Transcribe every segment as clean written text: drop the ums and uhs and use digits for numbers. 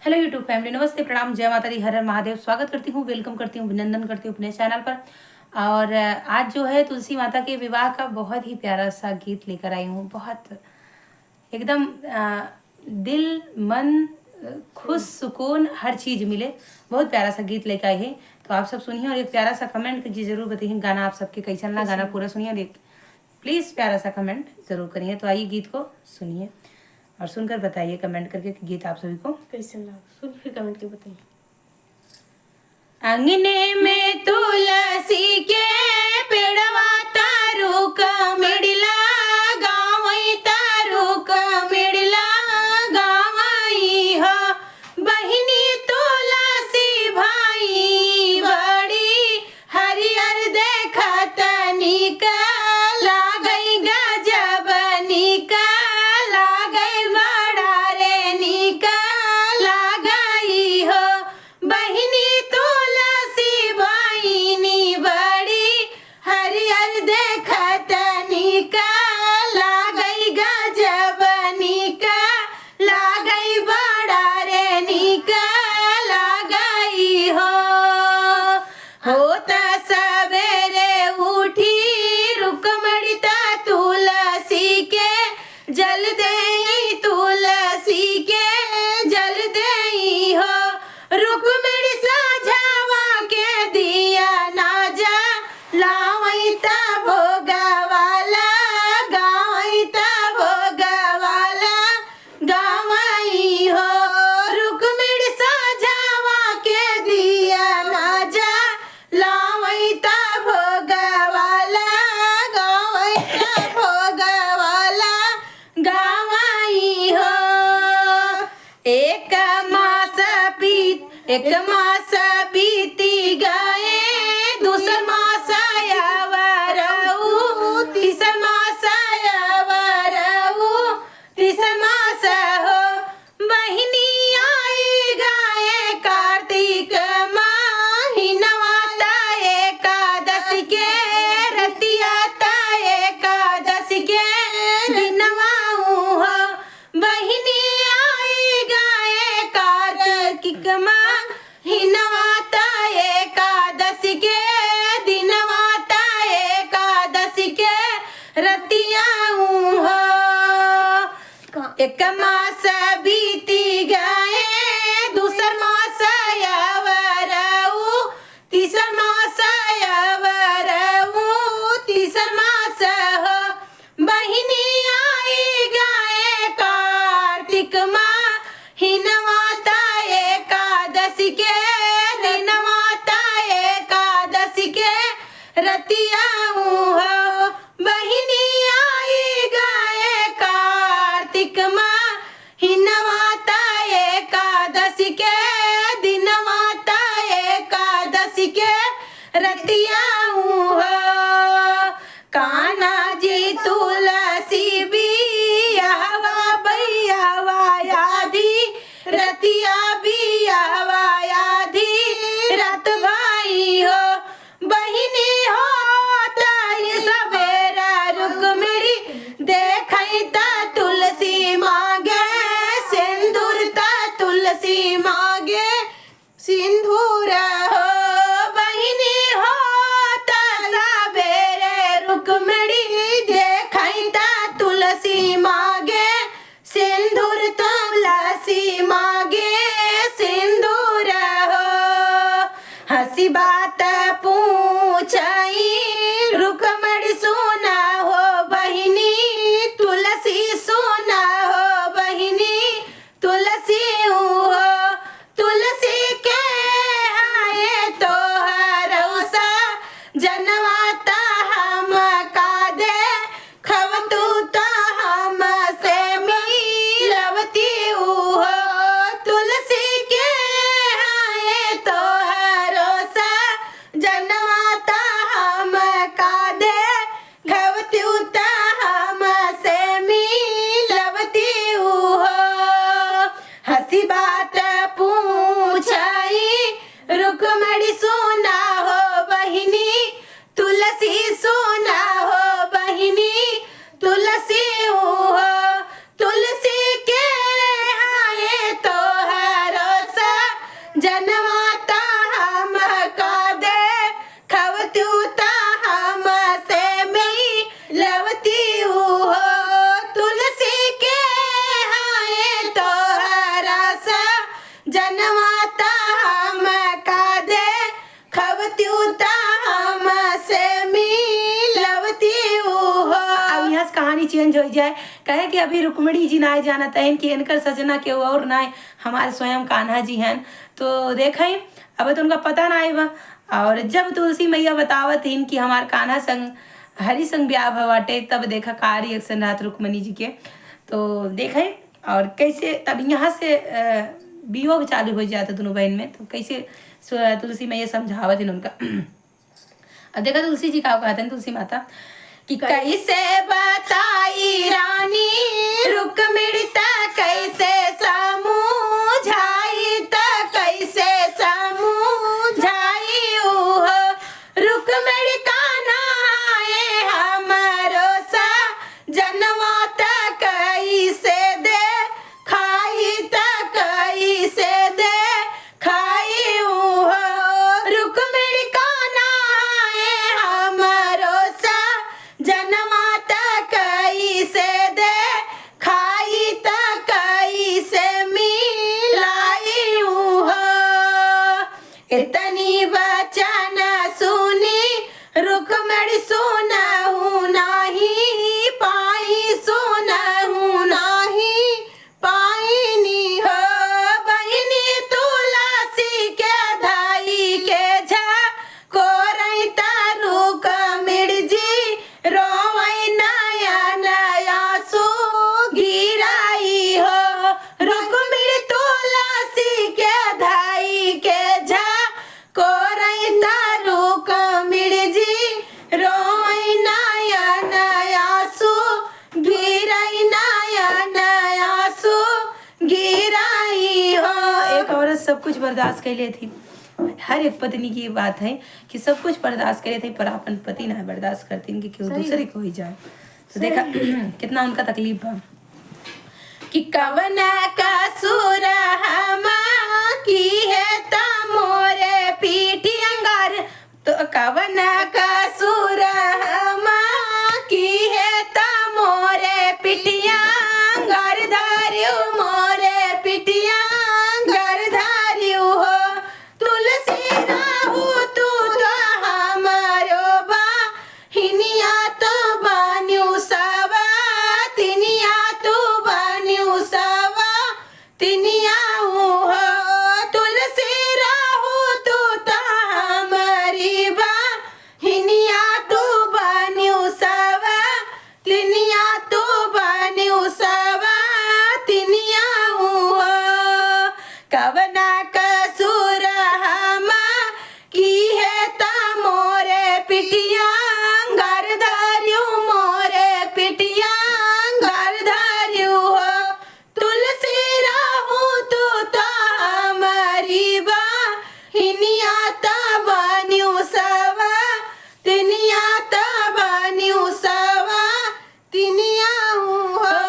Hello YouTube family, नमस्ते, प्रणाम, जय माता दी, हर हर महादेव। स्वागत करती हूँ, वेलकम करती हूँ, अभिनंदन करती हूँ अपने चैनल पर। और आज जो है तुलसी माता के विवाह का बहुत ही प्यारा सा गीत लेकर आई हूँ। बहुत एकदम दिल मन खुश सुकून हर चीज़ मिले, बहुत प्यारा सा गीत लेकर आई है। तो आप सब सुनिए और एक प्यारा सा कमेंट कीजिए, ज़रूर बताइए गाना आप सबके कैसा लगा। गाना पूरा सुनिए और एक प्लीज़ प्यारा सा कमेंट ज़रूर करिए। तो आइए गीत को सुनिए और सुनकर बताइए कमेंट करके कि गीत आप सभी को कैसे लगा। सुन फिर कमेंट के बताइए। अंगने में तुलसी के पेड़वा तारू कमिड़ला गावई, तारू कमिड़ला गावई हो। बहिनी तुलसी भाई बड़ी हरियर देखत निका लागई, गजब निका लागई, बड़ा रे निका लागई हो। बहिनी तुलसी भाईनी बड़ी हरियर देखत निका लागई, गजब निका लागई, बड़ा रे निका लागई हो। होता सवेरे उठी रुकमड़िता तुलसी के जल देई, तुलसी के जल देई हो। रुकमणि साझावा के दिया ना जा लावैता भोगवाला गावैता भोगवाला गावई हो। रुकमणि साझावा के दिया ना जा लावैता भोगवाला गावैता भोगवाला गावई हो। एक मास बीती गए, दूसर मास आयवरऊ, तीसर मास आयवरऊ, तीसर मास हो। बहिनी आई गए कार्तिक महीनवा ता एकादशी के रतिया ता एकादशी के दिनवा हो। बहिनी आई गए कार्तिक महीनवा ता एकादशी के दिनवा ता एकादशी के रतिया हो। एक मास बीती गए, दूसर मास आयवरऊ, तीसर मास आयवरऊ, तीसर मास हो। बहिनी आई गए कार्तिक महीनवा ता एकादशी के दिनवा ता एकादशी के रतिया हो। बहिनी आई गए कार्तिक महीनवा ता एकादशी के दिनवा ता एकादशी के रतिया हो। कान्हा जी तुलसी बियावा बैयावा आधी रतिया बियावा आधी रत भाई हो। बहिनी हो ताई सवेरा रुकमणि देखई ता तुलसी मांगे सिंदूर, ता तुलसी मांगे सिंदूर हो। बहिनी हो ता सवेरे रुकमणि देखई ता तुलसी मांगे सिंदूर, तुलसी मांगे सिंदूर हो। हंसी बात पूछई रुकमणि सुना हो बहिनी, तुलसी सुना हो बहिनी, तुलसी हो। तुलसी के आए तो हरौसा जनवाता हम का दे खब तू तो हम से मिलवती हो। तुलसी के आए तो हरौसा जनवाता हम का दे खब तू तो हम से मिलवती हो। हंसी बात पूछई रुकमणि सुना हो बहिनी, तुलसी सुना हो बहिनी, तुलसी हो। तुलसी के आए तो हरो जनमाता हम का दे खबत्यूता हम से मिलवती हो। अब यहाँ से कहानी चेंज हो जाए, कहे कि अभी रुक्मिणी जी ना जाना तहन कि इनकर सजना के और ना हमारे स्वयं कान्हा जी हैं। तो देखें अब तो उनका पता ना आए बा। और जब तुलसी मैया बतावत हिन कि हमार कान्हा संग हरि संग ब्याह भवाटे, तब देखा का रिएक्शन रात रुक्मिणी जी के। तो देखें और कैसे तब यहाँ से वियोग चालू हो जाता दोनों बहन में। तो कैसे तुलसी मैया समझावत हिन उनका। अब देखा तुलसी जी का कहते हैं तुलसी माता कि कैसे बताई रानी रुक्मिणी कैसे समझाई कैसे समझाई रुक्मिणी कान्हा हमारो सा जनमाता कैसे दे खाई कैसे दे खाई रुक्मिणी कान्हा हमारो सा जनमाता कैसे दे खाई कैसे मिलाई हो। इतनी वचन सुनी रुक्मिणी सुनहु नाही पाई सुनहु नाही पाईनी हो। बहिनी तुलसी के धाई के झा कोरई तारू कमिड़ जी रोवई नयन आंसू गिराई हो। रुक्मिणी तुलसी के धाई के झा कोरई तारू कमिड़ जी रोवई नयन आंसू गिराई नयन आंसू गिराई हो। एक औरत सब कुछ बर्दाश्त कर ली थी। हर एक पत्नी की बात है कि सब कुछ बर्दाश्त करे थे, पर अपन पति ना बर्दाश्त करती कि क्यों दूसरे को ही जाए। तो देखा कितना उनका तकलीफ है कि कवन कसूर हम की है तमोरे पीठी अंगार। तो कवन कसूर हम की है तमोरे पिटिया अंगार धारियो मोरे पिटिया अंगार धारियो हो। तुलसी राहु तू तो हमारो बा हिनिया तो बान्यू सवा तिनिया तो बान्यू सवा तिनिया हो। तुलसी राहु तू तो हमारी बा हिनिया तो बान्यू सवा तिनिया तो बान्यू सवा तिनिया हो। कवना कसूर हम की है तमोरे पिटिया अंगार धारियो मोरे पिटिया अंगार धारियो हो। तुलसी राहु तू तो हमारी बा हिनिया ता बान्यू सवा तिनिया ता बान्यू सवा तिनिया हो।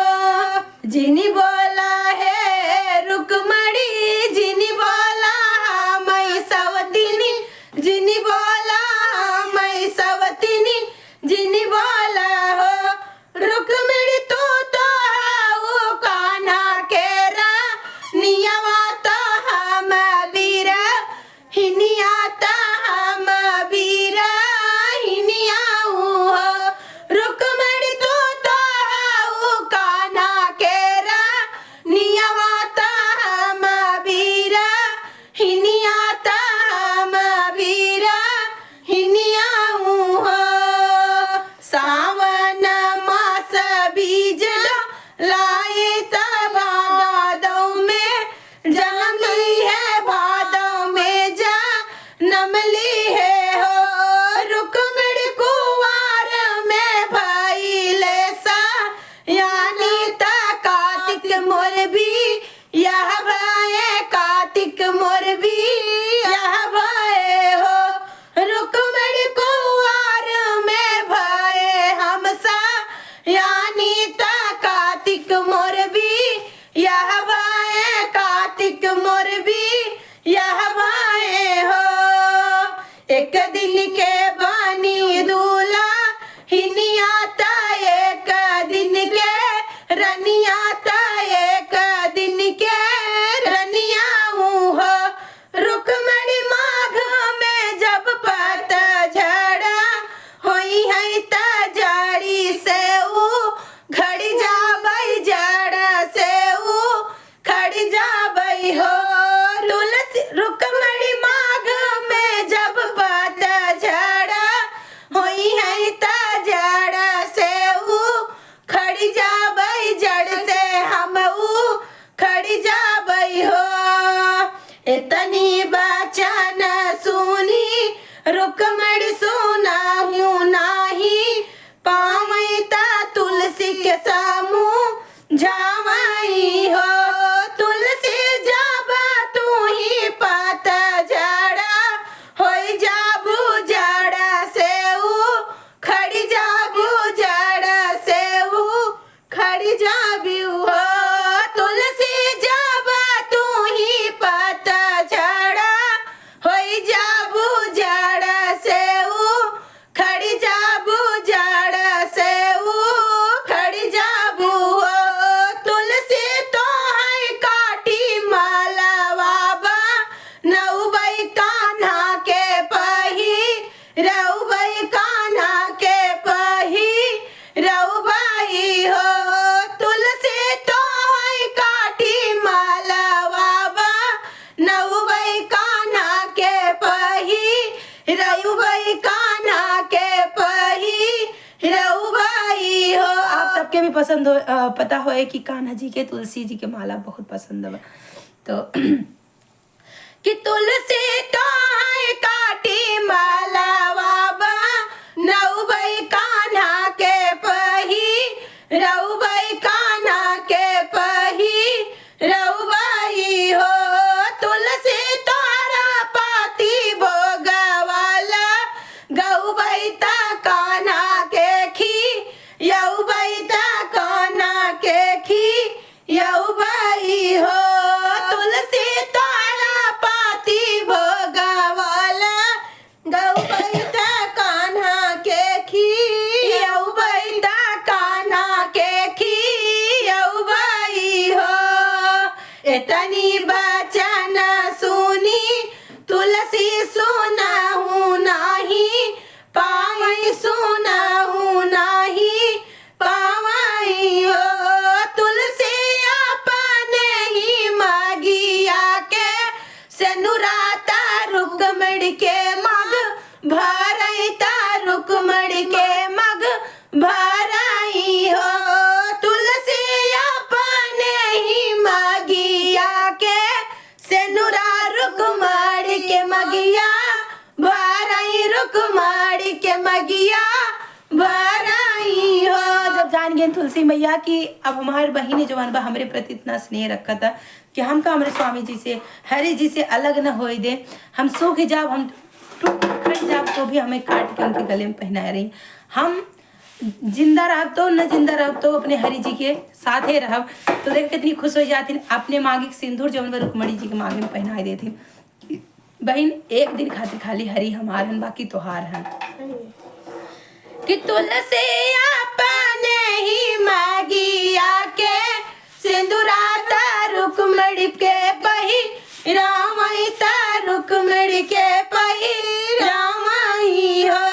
जिनी बोला है रुक्मिणी जिनी बोला मैं सवतिनी जिनी बोला मैं सवतिनी जिनी बोला हो। रुक्मिणी तो वो कान्हा केरा नियवा तो हम बीरा हिनिया तो हम बीरा हिनिया हो। रुक्मिणी तो वो कान्हा केरा नियवा तो हम बीरा हिनिया तो हम बीरा हिनिया हो। सावन मास बीज लाए तब भादव में जन्मली है भादव में जन्मली है हो। रुक्मिणी कुंवार में भइले सा यानी ता कार्तिक मोर भी यह भये कार्तिक मोर भी यह भये हो। रुक्मिणी कुंवार में भये हमसा यानी ता कार्तिक मोर भी यह भये कार्तिक मोर भी यह भये हो। एक दिन के बानी दूल्हा हिनिया ता एक दिन के रनिया ता एक दिन के रनिया हो। इतनी बचन सुनी रुक्मणी सुनाहू नाही पावैता तुलसी के समूह झावाई हो तुलसी जब तू ही पत जड़ा होई जाबू जड़ा से खड़ी जाबू जड़ा से खड़ी जाबू हो तुलसी जब तू ही पत जड़ा होई जाबू जड़ा से खड़ी जाबू जड़ा से खड़ी जाबू हो तुलसी तो है काटी मालवाबा नौबई कान्हा के पही रउबई कान्हा के पही रउबई हो तुलसी तो है काटी मालवाबा नौबई कान्हा के पही रउबई कान्हा के पही रउबई हो। आप सबके भी पसंद हो पता हो कि कान्हा जी के तुलसी जी के माला बहुत पसंद है तो कि तुलसी तो है काटी मालवाबा नौबई कान्हा के पही रउबई कान्हा के पही रउबई हो तुलसी तोरा पाती भोगवाला गौबैता कान्हा के खी यौबैता कान्हा के खी यौबई हो तुलसी तोरा पाती भोगवाला गौबैता कान्हा के खी यौबैता कान्हा के खी यौबई हो इतनी बचन सुनी तुलसी सुनाहू नाही पावई सुनाहू नाही पावई हो तुलसी अपने ही मागिया के सेनुराता रुक्मणी के मग भरैता रुक्मणी के मग भराई हो तुलसी अपने ही मागिया के सेनुरा रुक्मणी के मगिया भराई रुक्मणी के मगिया भराई हो। जब जान गए तुलसी मैया की अब हमारे बहिनी जो बा हमारे प्रति इतना स्नेह रखा था कि हमका हमारे स्वामी जी से हरि जी से अलग न हो दे हम सूख जाब हम खट जाब तो भी हमें काट के उनके गले में पहना रही हम जिंदा रह तो न जिंदा रह तो अपने हरि जी के साथ ही रह तो देख कितनी खुश हो जाती अपने मांगे सिंदूर जब रुक्मणी जी के मांगे में पहना देती बहन एक दिन खातिर खाली हरि हमार हन बाकी तोहार हन कि तुलसी अपने ही मागिया के सिंदूराता रुक्मणी के पही रामैता रुक्मणी के पही रामई हो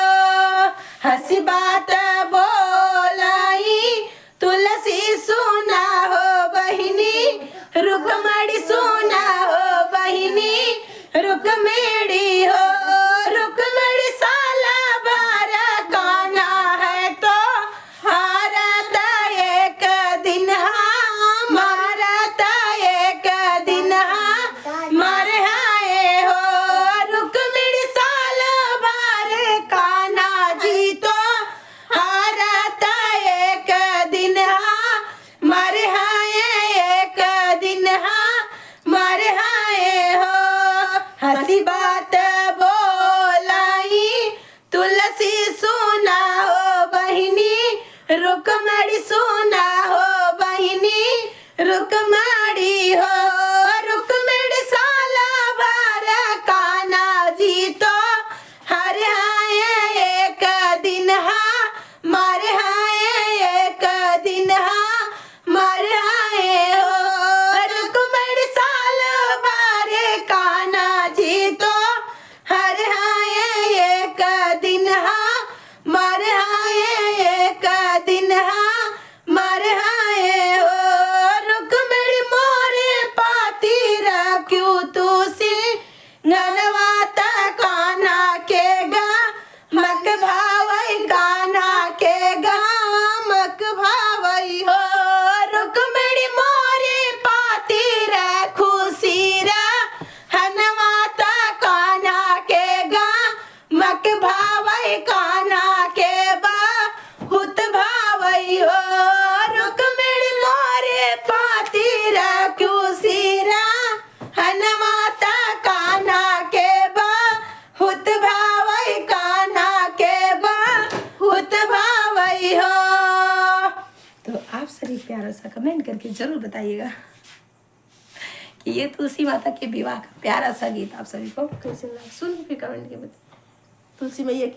हंसी बात बोलाई तुलसी सुना हो बहिनी रुक्मणी सुना हो बहिनी रुक्मणी हो रुक्मणी साला बार काना है तो हारत एक दिन मारत एक दिन मारे हाय हो रुक्मणी साला बार काना जी तो हारत एक दिन मारे हाय एक दिन मारे हाय हो हंसी बात बोलाई तुलसी सुना हो बहिनी रुक्मणी सुना हो बहिनी रुक्मणी हो रुक्मणी साला बार काना जी तो हर हाय एक दिन मारे हाय एक दिन मारे हाय हो रुक्मणी साला बार काना जी तो हर तो आप सभी प्यारा सा कमेंट करके जरूर बताइएगा कि ये तुलसी माता के विवाह का प्यारा सा गीत आप सभी को कैसे लगा सुन के फिर कमेंट के बताइए। तुलसी मैया की